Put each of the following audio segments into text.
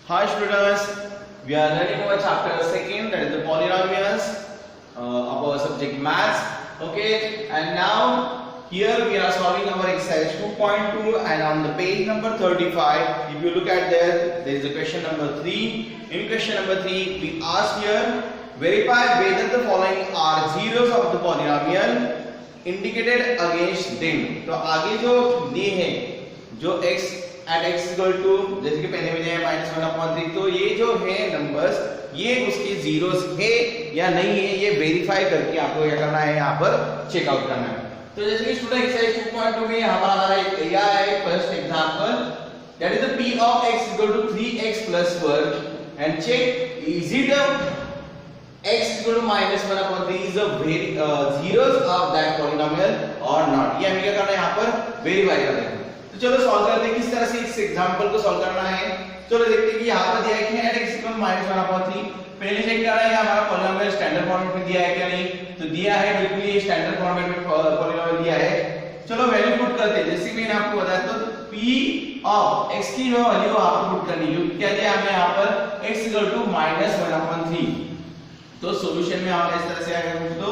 Hi students, we are learning our chapter second, that is the polynomials of our subject maths. Okay, and now here we are solving our exercise 2.2 and on the page number 35, if you look at there is a question number 3. In question number 3, we ask here, verify whether the following are zeros of the polynomial indicated against them. तो आगे जो दिए हैं, जो x at x equal to जैसे कि पहले में दिया है -1/3, तो ये जो है नंबर्स ये उसके जीरोस है या नहीं है ये वेरीफाई करके आपको क्या करना है, यहाँ पर चेकआउट करना है. तो जैसे कि स्टूडेंट एक्सरसाइज 2.2 में हमारा यह है first example, that is the p of x equal to 3x plus 1 and check is it a x equal to -1/3 is a zeros of that polynomial or not. ये हमें क्या करना है, यहाँ पर वेरीफाई करना है. तो चलो सॉल्व करते हैं किस तरह से इस एग्जांपल को सॉल्व करना है. चलो देखते हैं कि यहाँ पर दिया है कि x equal -1/3. पहले चेक करना है हमारा पॉलीनोमियल स्टैंडर्ड फॉर्मेट में दिया है क्या नहीं. तो दिया है, बिल्कुल ये स्टैंडर्ड फॉर्मेट में पॉलीनोमियल दिया है. चलो वैल्यू पुट करते हैं. जैसे मैंने आपको बताया तो p ऑफ x की जो वैल्यू आपको पुट करनी है, क्या दिया हमने यहाँ पर x equal to -1/3. तो सॉल्यूशन में आप इस तरह से आएगा कुछ तो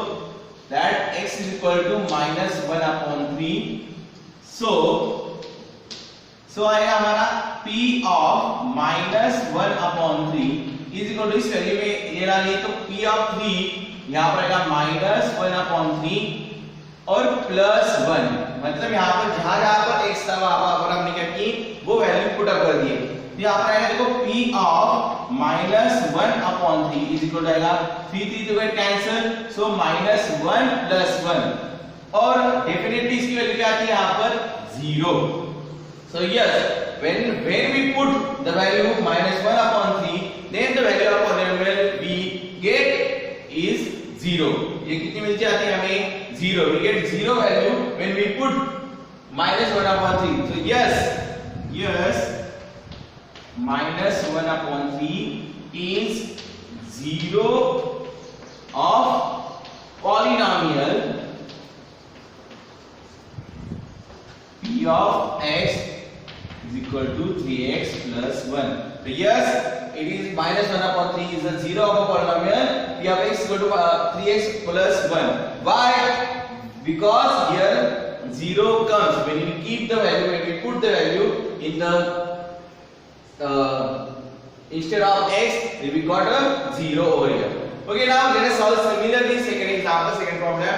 that x is equal to -1/3. so आएगा हमारा p of -1/3 is equal to इस वैल्यू में ये ला लिए तो p of 3 यहाँ पर आएगा -1/3 और +1. मतलब यहाँ पर जहां पर x था वहां पर हमने क्या की, वो वैल्यू पुट अप कर दिए. यहाँ पर आएगा देखो p of -1/3 is equal to आएगा 3 तो गेट कैंसिल, सो -1 + 1 और डेफिनेटली इसकी वैल्यू क्या आती है यहाँ पर 0. So yes, when we put the value -1/3, then the value of polynomial we get is 0. ये कितनी मिल जाती है हमें, 0. We get 0 value when we put -1/3. So yes, -1/3 is 0 of polynomial p of x is equal to 3x plus 1. So yes, it is -1/3 is a 0 of a polynomial p of x equal to 3x plus 1. Why? Because here 0 comes when we keep the value, when we put the value in the instead of x, we got a 0 over here. Okay, now let us solve similarly second example, second problem.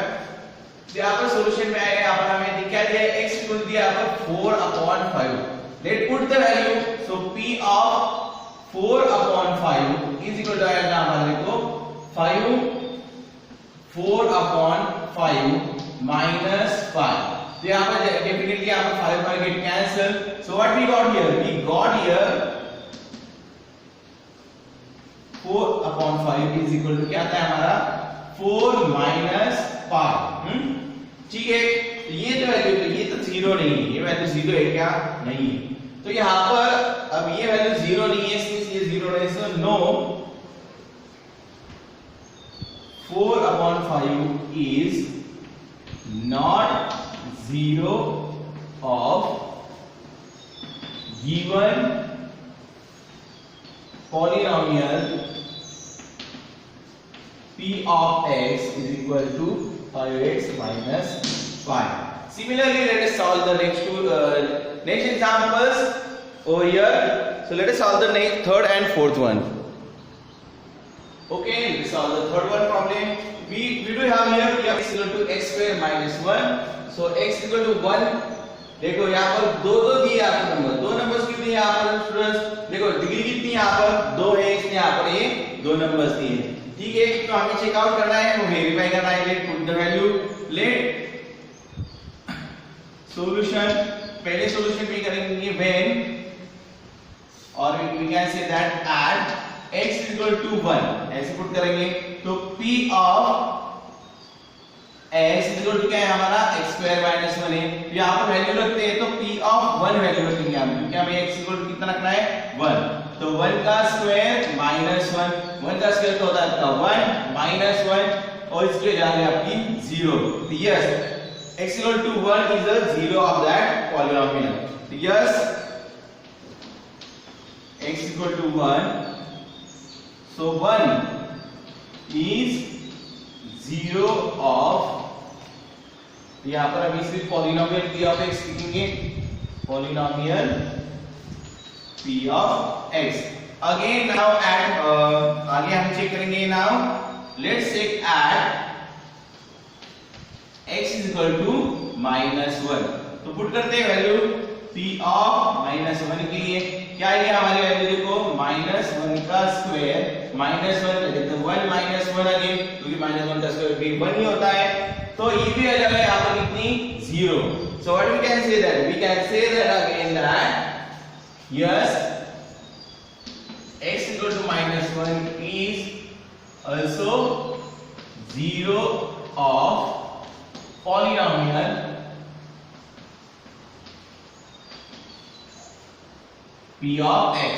तो यहाँ पर solution में आएगा, यहाँ पर हमें क्या दिया है, x इक्वल दिया है 4/5. Late put the value, so p of 4/5 is equal to आएगा हमारे को 4/5 minus 5. तो यहाँ पर डेफिनेटली यहाँ पर 5 get cancel. So what we got here, we got here 4/5 is equal to क्या आता है हमारा 4 minus 5. ठीक है, ये तो वैल्यू, तो ये तो 0 नहीं है, ये वैल्यू 0 है क्या, नहीं है. तो यहाँ पर अब ये वैल्यू 0 नहीं है, इसलिए ये 0 नहीं, so no 4/5 is not 0 of given polynomial p of x is equal to 5x minus 5. Similarly, let us solve the next examples over here. So let us solve the third and fourth one. Okay, let us solve the third one problem. We do have here x equal to x square minus 1. So x equal to 1. देखो यहाँ पर दो दिए आपको number, दो numbers कितने यहाँ पर स्टूडेंट्स, देखो डिग्री कितनी यहाँ पर 2 है, इसलिए यहाँ पर ये दो नंबर्स दिए. ठीक है, तो हमें चेक आउट करना है, वो वेरीफाई करना है. Let put the value, let solution, पहले सॉल्यूशन में करेंगे व्हेन, और we can say that at x equal to 1 ऐसे पुट करेंगे. तो p of x equal to क्या है हमारा x² - 1 है. तो यहाँ पर वैल्यू रखते हैं तो p ऑफ 1 वैल्यू रखेंगे हम, क्योंकि हमें x इक्वल टू कितना रखना है 1. तो 1 का स्क्वायर -1, 1 का स्क्वायर तो होता है आपका 1 -1 और इसके जाने आपकी 0. तो yes, x equal to 1 is a 0 of that polynomial. तो yes x equal to 1, so 1 is 0 of, यहाँ पर अभी सिर्फ पॉलिनोमियल p of x लिखेंगे, polynomial p of x. Again now add, आगे हम चेक करेंगे. now let's check add x is equal to -1. तो पुट करते हैं वैल्यू p of -1 के लिए. क्या है हमारी वैल्यू देखो, -1 का स्क्वायर -1 कर देते हैं 1 -1 अगेन, क्योंकि -1 का स्क्वायर भी 1 ही होता है. तो ये भी आ जाएगा यहाँ पर कितनी 0. So what we can say that, we can say that again that yes, x equal to -1 is also 0 of polynomial p of x.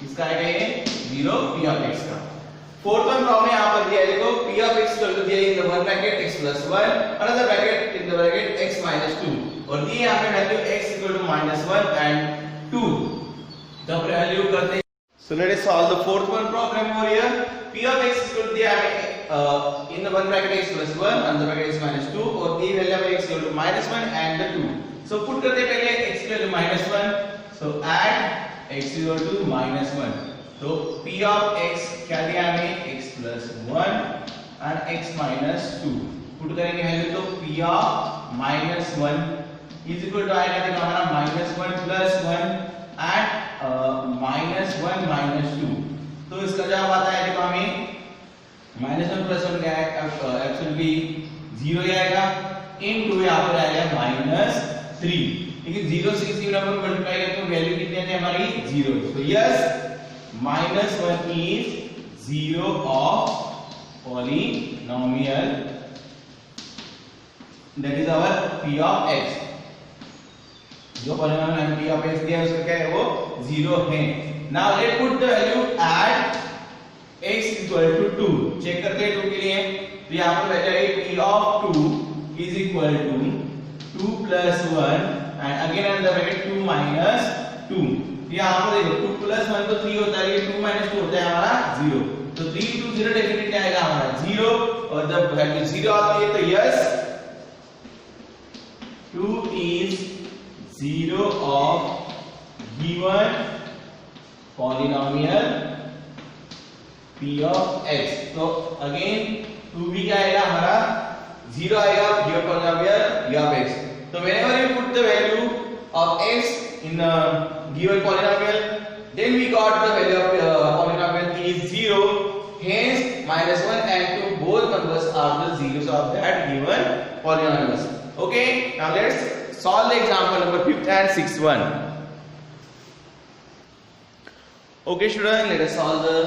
इसका है ये 0 p of x का. फोर्थ वन प्रॉब्लम यहाँ पर दिया है, देखो p of x equal to दिया है in the one bracket x plus 1, another bracket in the bracket x minus 2, और दिए यहाँ पे value x equal to -1 and 2. तो वैल्यू करते हैं. So let us solve the fourth one problem over here. p of x equal to दिया है in the one bracket x plus 1, another bracket x minus 2, और दी value है x equal to -1 and 2. So put करते हैं पहले x equal to -1, so add x equal to -1. तो p of x क्या दिया हमें, x plus 1 and x minus 2. Put करेंगे वैल्यू, तो p of -1 is equal to आएगा देखो हमारा -1 plus 1 and -1 minus 2. तो इसका जवाब आता है देखो हमें -1 plus 1 क्या है, एक्चुअली 0 ही आएगा, इनटू यहाँ पर आएगा -3. लेकिन 0 से किसी नंबर को मल्टीप्लाई करते हैं वैल्यू कितनी आती है हमारी 0. तो yes, -1 is 0 of polynomial, that is our p of x. जो polynomial हम p of x दिया है उसका क्या है, वो 0 है. Now let's put the value at x equal to 2. Check करते हैं 2 के लिए. तो यहाँ पर वैल्यू है p of 2 is equal to 2 plus 1 and again under bracket 2 minus 2. यहाँ पर देखो 2 plus 1 तो 3 होता है, 2 minus 2 होता है हमारा 0. तो 3 into 0 डेफिनेटली आएगा हमारा 0, और जब वैल्यू 0 आती है तो yes 2 is 0 of given polynomial p of x. तो अगेन 2 भी क्या आएगा हमारा 0 आएगा given polynomial p of x. So whenever you put the value of x in the given polynomial, then we got the value of polynomial is 0. Hence -1 and 2 both numbers are the zeros of that given polynomials. Okay, now let's solve the example number 5th and 6th one. Okay students, let us solve the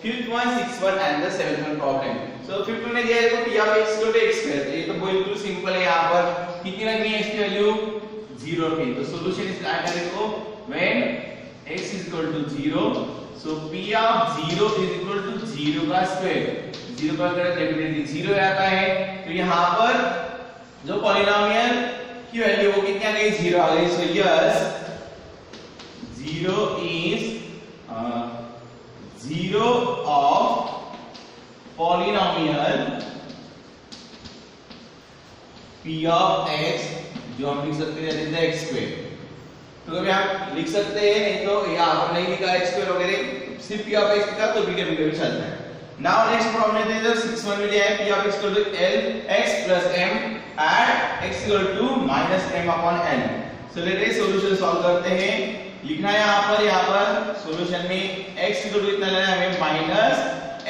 5th one, 6th one and the 7th one problem. So 5th one ने दिया है देखो p of x equal to x square. ये तो बिल्कुल simple है. यहाँ पर कितनी लगनी है इसकी वैल्यू 0 की. तो सॉल्यूशन इसका आएगा देखो when x is equal to 0, so p of 0 is equal to 0 का स्क्वायर. 0 का स्क्वायर डेफिनेटली 0 आता है. तो यहाँ पर जो पॉलिनोमियल की वैल्यू वो कितनी आ गई, 0 आ गई. So yes 0 is 0 of polynomial p of x, जो हम लिख सकते हैं x स्क्वायर. तो कभी आप लिख सकते हैं, नहीं तो यहाँ पर नहीं लिखा x स्क्वायर वगैरह, सिर्फ p of x का तो भी कभी कभी चलता है. नाउ नेक्स्ट प्रॉब्लम लेते हैं. 6 1 में दिया है p of x equal to l x plus m at x equal to minus m upon n. So let us solution solve करते हैं. लिखना है यहाँ पर सॉल्यूशन में x इक्वल टू कितना लेना है हमें minus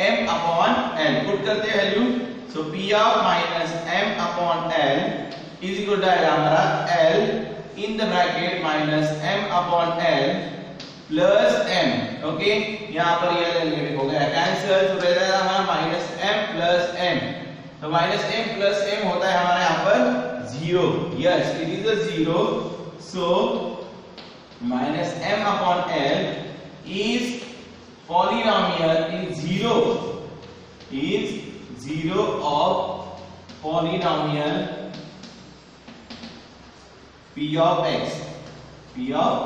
m upon l. Put करते हैं value. So p of minus m upon l is equal to आएगा हमारा l in the bracket minus m upon l plus m. Okay, यहाँ पर ये l हो गया कैंसिल, तो रह जाएगा हमारा माइनस m प्लस m. तो माइनस m प्लस m होता है हमारे यहाँ पर 0. Yes, it is a 0. So minus m upon l is polynomial is 0 of polynomial p of x. तो कभी आप लिख सकते हैं,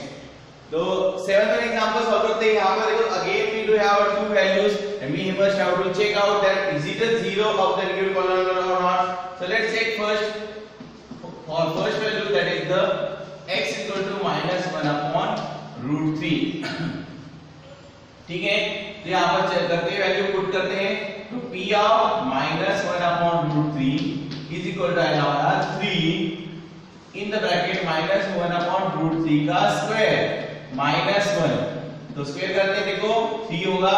नहीं तो यहाँ पर नहीं लिखा x स्क्वायर वगैरह, सिर्फ p of x का तो भी कभी कभी चलता है. नाउ नेक्स्ट प्रॉब्लम लेते हैं. 7th one में दिया है p of x equal to x plus m at x equal to minus m upon l. So let us solution solve करते हैं. लिखना है यहाँ पर 7 सॉल्यूशन में x इक्वल टू 0 लेना है. तो 7th एग्जांपल सॉल्व करते हैं। यहाँ पर देखो again we do have two values and we must have to check out that is it a zero of the given polynomial और not. So let's check first for first value that is the x equal to -1/√3। ठीक है, तो यहाँ पर check करते हैं, value put करते हैं। तो p of -1/√3 is equal to आएगा हमारा 3 इन द ब्रैकेट -1/√3 का स्क्वायर -1। तो स्क्वायर करते हैं, देखो 3 होगा,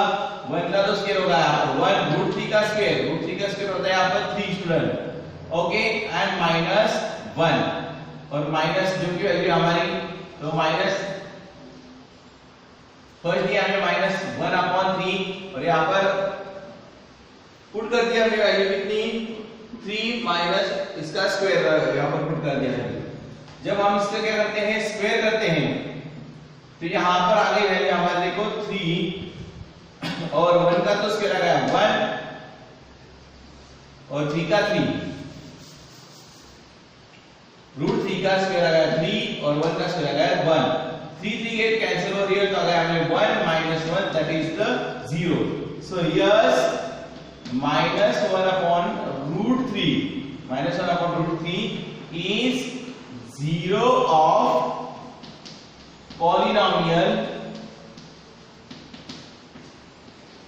1 का तो स्क्वायर होगा यहाँ पर 1√3 का स्क्वायर, √3 का स्क्वायर होता है यहाँ पर 3 स्टूडेंट। ओके, एंड -1 और माइनस जो की वैल्यू हमारी, तो माइनस फर्स्ट दिया हमने -1/3 और यहाँ पर पुट कर दिया हमने वैल्यू कितनी 3 माइनस इसका स्क्वायर यहाँ पर पुट कर दिया है। जब हम इसका क्या करते हैं स्क्वायर करते हैं तो यहाँ पर आ गई वैल्यू हमारे देखो 3 और 1 का तो स्क्वायर आ गया 1 और 3 का 3, √3 का स्क्वायर आ गया 3 और 1 का स्क्वायर आ गया 1। 3 3 गेट कैंसिल हो रही है तो आ गया हमें 1 -1 that is the 0। So yes -1/√3 is 0 of polynomial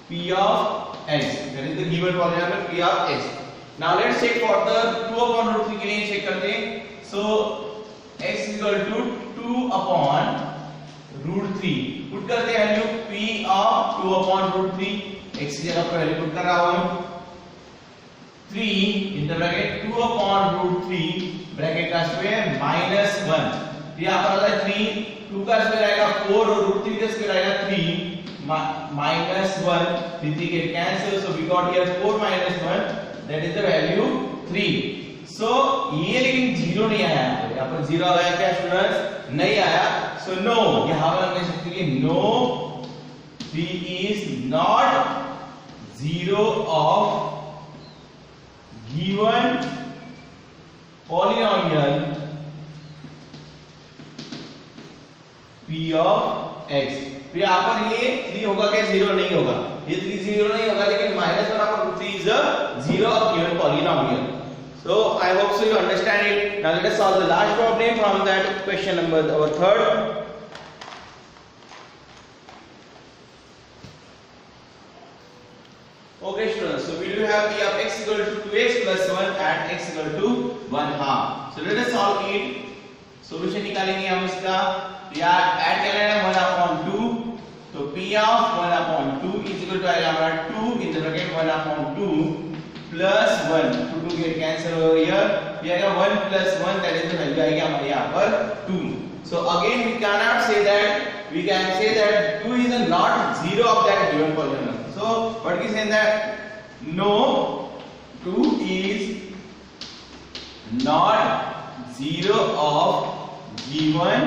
p of x, that is the given polynomial p of x. Now let's check for the 2/√3 के लिए चेक करते हैं। So x is equal to 2/√3 put करते हैं value p of 2/√3, x की जगह पर value put कर रहा हूं 3 इन द ब्रैकेट 2/√3 ब्रैकेट का स्क्वायर -1। यहाँ पर आता है 3, 2 का स्क्वायर आएगा 4 और √3 का स्क्वायर आएगा 3 -1, 3 get cancel, so we got here 4 -1 that is the value 3। सो ये लेकिन 0 नहीं आया, यहाँ पर 0 आया क्या स्टूडेंट्स, नहीं आया। सो नो, यहाँ पर हमने सकते हैं no, 3 is not 0 of given polynomial p of x। तो यहाँ पर ये 3 होगा क्या, 0 नहीं होगा, ये 3 0 नहीं होगा, लेकिन -1/√3 is a 0 of given polynomial। So I hope so you understand it. Now let us solve the last problem from that question number our third. Okay students, so we do have p of x equal to 2x plus 1 and x equal to 1/2. So let us solve it. Solution निकालेंगे हम इसका, या add कर लेना 1/2, तो p of 1/2 is equal to आएगा हमारा 2 in the bracket 1/2 plus 1, 2 get cancel हो गया, ये आएगा 1 plus 1 that is the value आएगी हमारे यहाँ पर 2। So again we cannot say that, we can say that 2 is not 0 of that given polynomial। So what we say that no, 2 is not 0 of given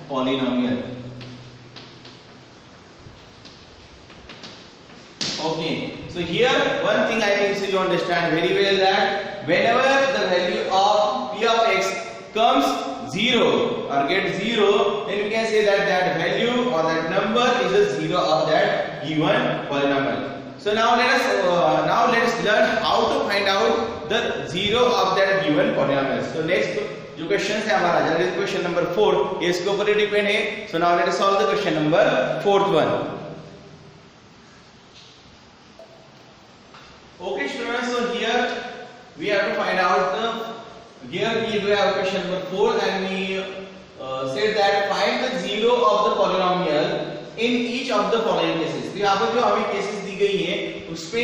polynomial। Okay, so here one thing I think so you understand very well that whenever the value of p of x comes 0 or gets 0, then you can say that that value or that number is a 0 of that given polynomial। So now let's learn how to find out the 0 of that given polynomial। So next जो question है हमारा that is question number 4, ये इसके ऊपर depend है। So now let us solve the question number 4th one. Okay students, so here we have to find out the, here we do have question number 4 and we said that find the 0 of the polynomial in each of the following cases। तो यहाँ पर जो हमें cases दी गई है उसपे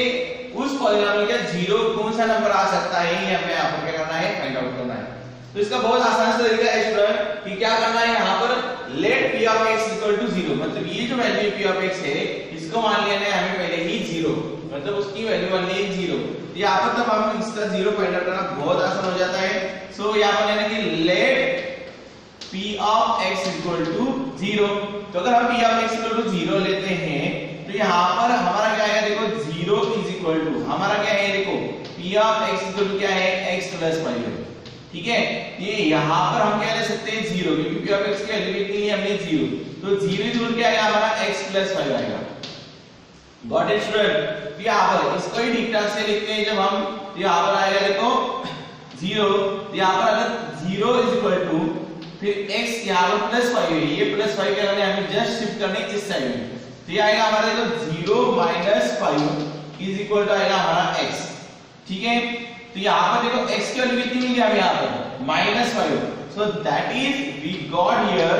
उस polynomial का 0 कौन सा नंबर आ सकता है, ये हमें यहाँ पर क्या करना है, फाइंड आउट करना है। तो इसका बहुत आसान सा तरीका है स्टूडेंट कि क्या करना है, यहाँ पर late p of x equal to 0, मतलब ये जो वैल्यू p of x है इसको मान लेना है हमें पहले ही 0, मतलब उसकी वैल्यू मान ली 0। यहाँ पर तब हम इसका 0 फाइंड आउट करना बहुत आसान हो जाता है। सो यहाँ पर लेना कि let p of x equal to 0। तो अगर हम p of x equal to 0 लेते हैं तो यहाँ पर हमारा क्या है, देखो 0 is equal to हमारा क्या है, देखो p of x equal to क्या है, x plus 5 है। ठीक है। ये यहाँ पर हम क्या ले सकते हैं 0, क्योंकि p ऑफ x की वैल्यू कितनी है हमने 0, तो 0 इक्वल क्या आएगा हमारा x + 5 आएगा। Got it student. यहाँ पर इसको ही ठीक ठाक से लिखते हैं जब हम, यहाँ पर आएगा देखो 0, यहाँ पर अगर 0 इज इक्वल टू फिर x यहाँ पर +5 है, ये +5 क्या करना है हमें जस्ट शिफ्ट करने इस साइड में, तो ये आएगा हमारा देखो 0 - 5 इज इक्वल टू आएगा हमारा x, ठीक है। तो यहाँ पर देखो x की वैल्यू कितनी मिली हमें यहाँ पर -5, so that is we got here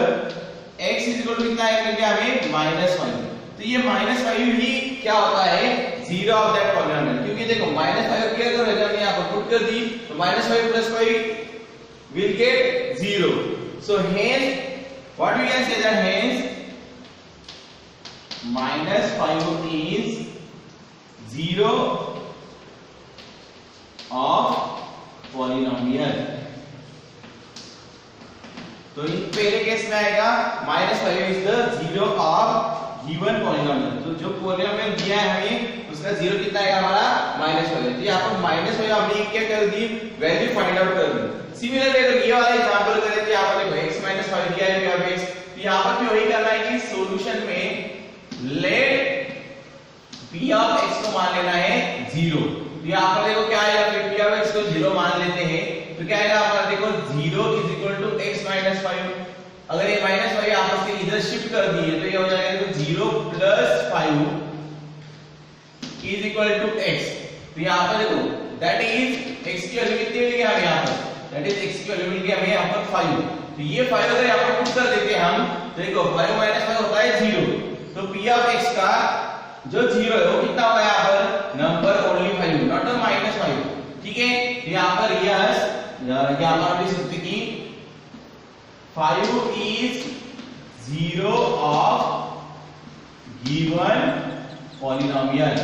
x is equal to कितना आएगा मिल गया हमें -5। तो ये -5 ही क्या होता है 0 ऑफ दैट पॉलिनोमियल, क्योंकि देखो -5 की अगर वैल्यू यहाँ पर पुट कर दी तो -5 + 5 will get 0, so hence what we can say that hence -5 is 0 of polynomial। तो इन पहले केस में आएगा -5 is the 0 of given polynomial, तो जो polynomial दिया है हमें उसका 0 कितना आएगा हमारा -5। तो यहाँ पर -5 हमने क्या कर दी वैल्यू फाइंड आउट कर दी। सिमिलरली अगर ये वाला एग्जांपल करें तो यहाँ पर देखो x - 5 दिया है p of x, तो यहाँ पर भी वही करना है कि सॉल्यूशन में लेट p of x को मान लेना है 0। तो यहाँ पर देखो क्या आएगा फिर p of x को 0 मान लेते हैं तो क्या आएगा हमारा देखो 0 इज इक्वल टू x - 5, अगर ये -5 यहाँ से इधर शिफ्ट कर दिए तो ये हो जाएगा देखो 0 + 5 इज इक्वल टू x। तो यहाँ पर देखो दैट इज x की वैल्यू कितनी मिलेगी हमें यहाँ पर, दैट इज x की वैल्यू मिलेगी हमें यहाँ पर 5। तो ये 5 अगर यहाँ पर पुट कर देते हैं हम तो देखो 5 - 5 होता है 0, तो p of x का जो 0 है वो कितना होगा यहाँ पर नंबर ओनली 5, नॉट द -5, ठीक है। तो यहाँ पर यस यहाँ पर हम लिख सकते कि 5 is 0 of given polynomial।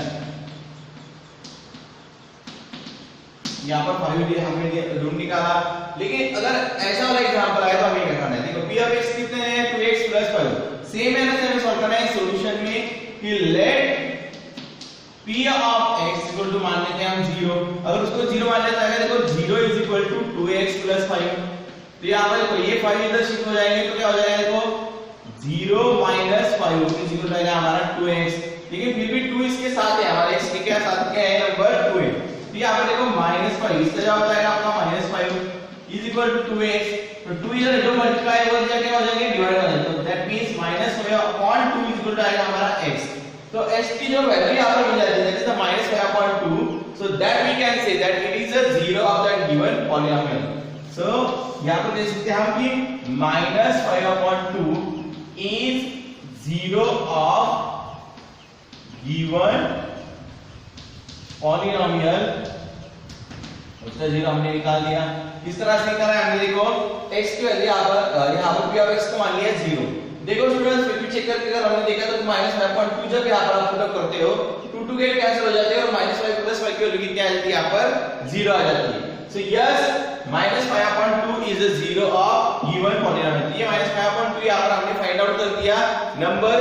यहाँ पर 5 हमने रूम निकाला, लेकिन अगर ऐसा वाला एग्जांपल आए तो हमें क्या करना है देखो p of x कितने हैं 2x + 5, सेम है ना, सेम सॉल्व करना है सॉल्यूशन में कि let p of x equal to मान लेते हैं हम 0, अगर उसको 0 मान लेता है देखो 0 इज इक्वल टू 2x + 5, तो यहाँ पर देखो ये 5 इधर शिफ्ट हो जाएंगे तो क्या हो जाएगा देखो 0 - 5 इज इक्वल टू हमारा 2x, लेकिन फिर भी 2 इसके साथ है हमारे x के क्या साथ क्या है नंबर 2 है, तो यहाँ पर देखो -5 इसका जवाब हो जाएगा आपका -5 इज इक्वल टू 2x, तो 2 इधर जो मल्टीप्लाई हो जाएगा क्या हो जाएंगे डिवाइड हो जाएगा, तो that means -5/2 is equal to आएगा हमारा x। तो x की जो वैल्यू यहाँ पर मिल जाती है that is the -5/2, so that we can say that it is a 0 of that given polynomial. सो यहाँ पर देख सकते हैं हम कि -5/2 is 0 of given polynomial, उसका 0 हमने निकाल दिया। किस तरह से निकाला हमने देखो x की वैल्यू यहाँ पर p of x को मान लिया 0। देखो स्टूडेंट्स फिर भी चेक करके अगर हमने देखा तो -5/2 जब यहाँ पर आप पुट करते हो 2 गेट कैंसिल हो जाते हैं और -5 + 5 की वैल्यू कितनी आ जाती है यहाँ पर 0 आ जाती है। So yes -5/2 is a 0 of given polynomial, ये -5/2 यहाँ पर हमने फाइंड आउट कर दिया नंबर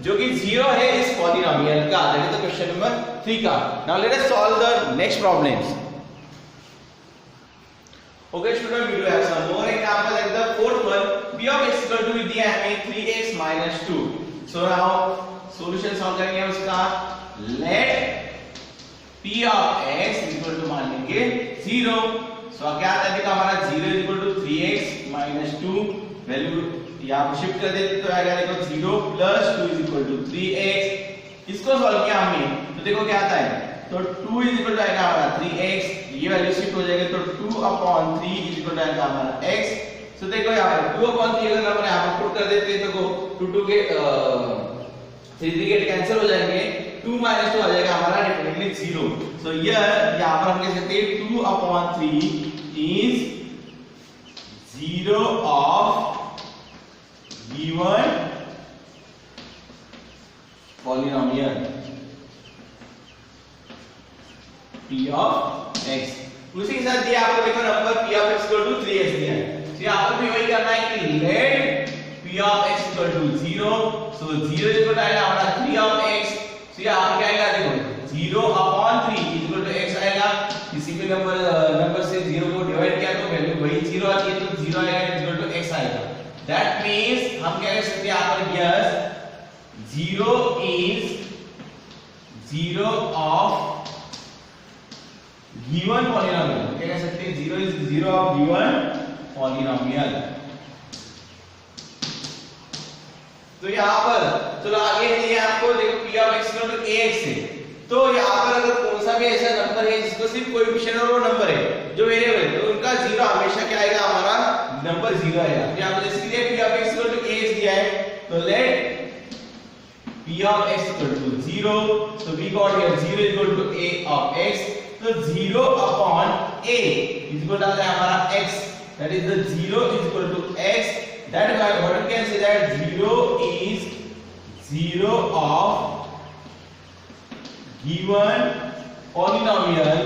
जो कि 0 है इस पॉलिनोमियल का, that is the question number 3 का। Now let us solve the next problems. Okay student, we will have some more example like the fourth one, p of x equal to दिया है हमें 3x - 2। so now solution solve करेंगे हम उसका, let p of x equal to मान लेंगे 0, so क्या आता है देखो हमारा 0 इक्वल टू 3x - 2 वैल्यू यहाँ पर शिफ्ट कर देते तो आएगा देखो 0 + 2 इज इक्वल टू 3x। इसको सॉल्व किया हमने तो देखो क्या आता है, तो 2 इज इक्वल टू आएगा हमारा 3x, ये वैल्यू शिफ्ट हो जाएगी तो 2/3 इज इक्वल टू आएगा हमारा x। सो देखो यहाँ पर 2/3 अगर नंबर यहाँ पर पुट कर देते हैं तो 2 के 3 गेट कैंसिल हो जाएंगे, 2 - 2 आ जाएगा हमारा डेफिनेटली 0। सो यहाँ पर हम कह सकते हैं 2/3 is 0 of given polynomial p of x। उसी के साथ दिया आपको देखो number p of x equal to 3x दिया है, तो यहाँ पर भी वही करना है कि let p of x equal to 0, so 0 equal to आएगा हमारा 3 of x, so यहाँ पर क्या आएगा देखो 0/3 इक्वल टू x आएगा, किसी भी नंबर से 0 को डिवाइड किया तो वैल्यू 0 आती है तो 0 आएगा इक्वल टू x आएगा। दैट मींस हम कह सकते हैं यहाँ पर yes 0 is 0 of given polynomial, क्या कह सकते हैं 0 is 0 of given polynomial। तो यहाँ पर चलो आगे है ये आपको देखो p of x equal to ax है, तो यहाँ पर अगर कौन सा भी ऐसा नंबर है जिसको सिर्फ कोएफिशिएंट और वो नंबर है जो वेरिएबल है तो उनका जीरो हमेशा क्या आएगा हमारा नंबर जीरो आएगा। तो यहाँ पर जैसे कि p of x equal to ax दिया है तो let p of x equal to 0, so we got here 0 equal to a of x, तो 0 upon a is equal to हमारा x, that is the 0 is equal to x, that is what we can say that 0 is 0 of given polynomial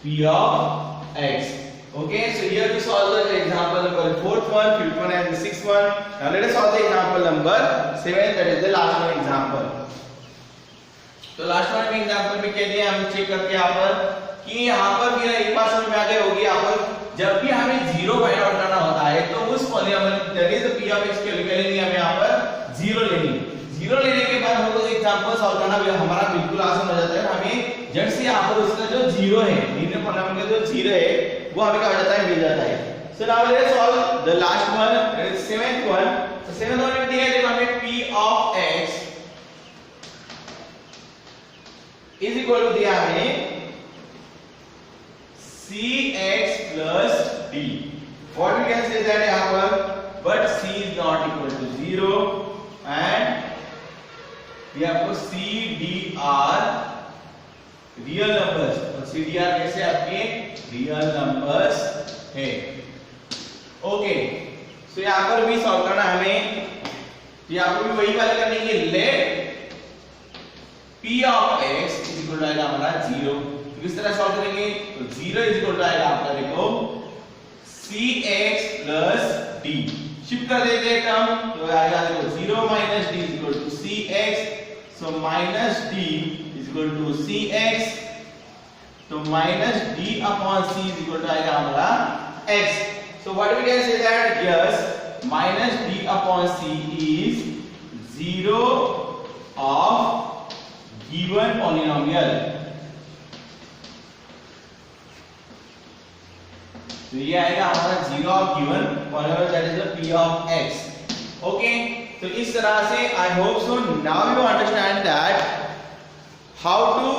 p of x. Okay, so here we solve the example number 4th one, 5th one and the 6th one. Now let us solve the example number 7, that is the last one example. तो last one में example में क्या दिया हम check करते हैं यहाँ पर कि यहाँ पर भी एक बात समझ में आ गई होगी, यहाँ पर जब भी हमें जीरो फाइंड आउट करना होता है तो उस polynomial that is p of x के लिए लेंगे हम यहाँ पर जीरो लेंगे। जीरो लेने के बाद हम लोग एग्जांपल सॉल्व करना हमारा बिल्कुल आसान हो जाता है। हमें जब से यहाँ पर उसका जो जीरो है लीनियर पॉलीनोमियल का जो जीरो है वो हमें क्या हो जाता है मिल जाता है। So now let's solve the last one, that is 7th one। तो 7th one में दिया है देखो हमें p of x is equal to दिया हमें cx plus d। What we can say that यहाँ पर but c is not equal to 0 and we have to c d are real numbers। और c d are कैसे आपके real numbers है। Okay, सो यहाँ पर भी सॉल्व करना हमें, तो यहाँ पर भी वही वाला करने के let p of x is equal to आएगा हमारा 0। तो किस तरह सॉल्व करेंगे तो 0 is equal to आएगा आपका देखो cx plus d, शिफ्ट कर देते हैं टर्म तो आएगा देखो 0 minus d is equal to cx, so minus d is equal to cx, तो minus d upon c is equal to आएगा हमारा x। So what we can say that yes minus d upon c is 0 of given polynomial। तो ये आएगा हमारा 0 of given polynomial that is the p of x। Okay, तो इस तरह से I hope so now you understand that how to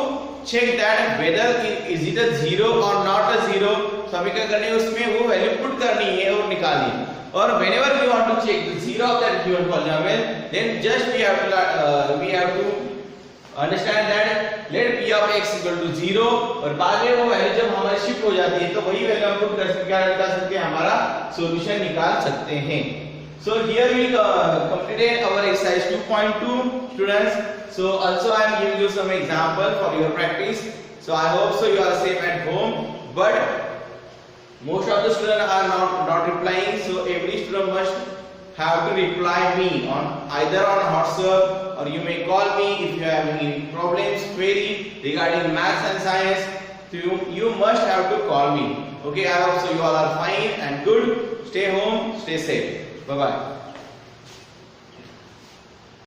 check that whether is it a 0 or not a 0। तो हमें क्या करनी है उसमें वो वैल्यू पुट करनी है और निकालनी है। और whenever we want to check the 0 of that given polynomial then just we have to understand that let p of x equal to 0 और बाद में वो वैल्यू जब हमारी शिफ्ट हो जाती है तो वही वैल्यू हम पुट कर सकते हैं हमारा सॉल्यूशन निकाल सकते हैं। So here we completed our exercise 2.2 students। So also I am giving you some example for your practice। So I hope so you are safe at home, but most of the students are not replying, so every student must have to reply me on either on WhatsApp or you may call me if you have any problems query regarding maths and science, so you must have to call me। Okay, I hope so you all are fine and good, stay home, stay safe, bye bye।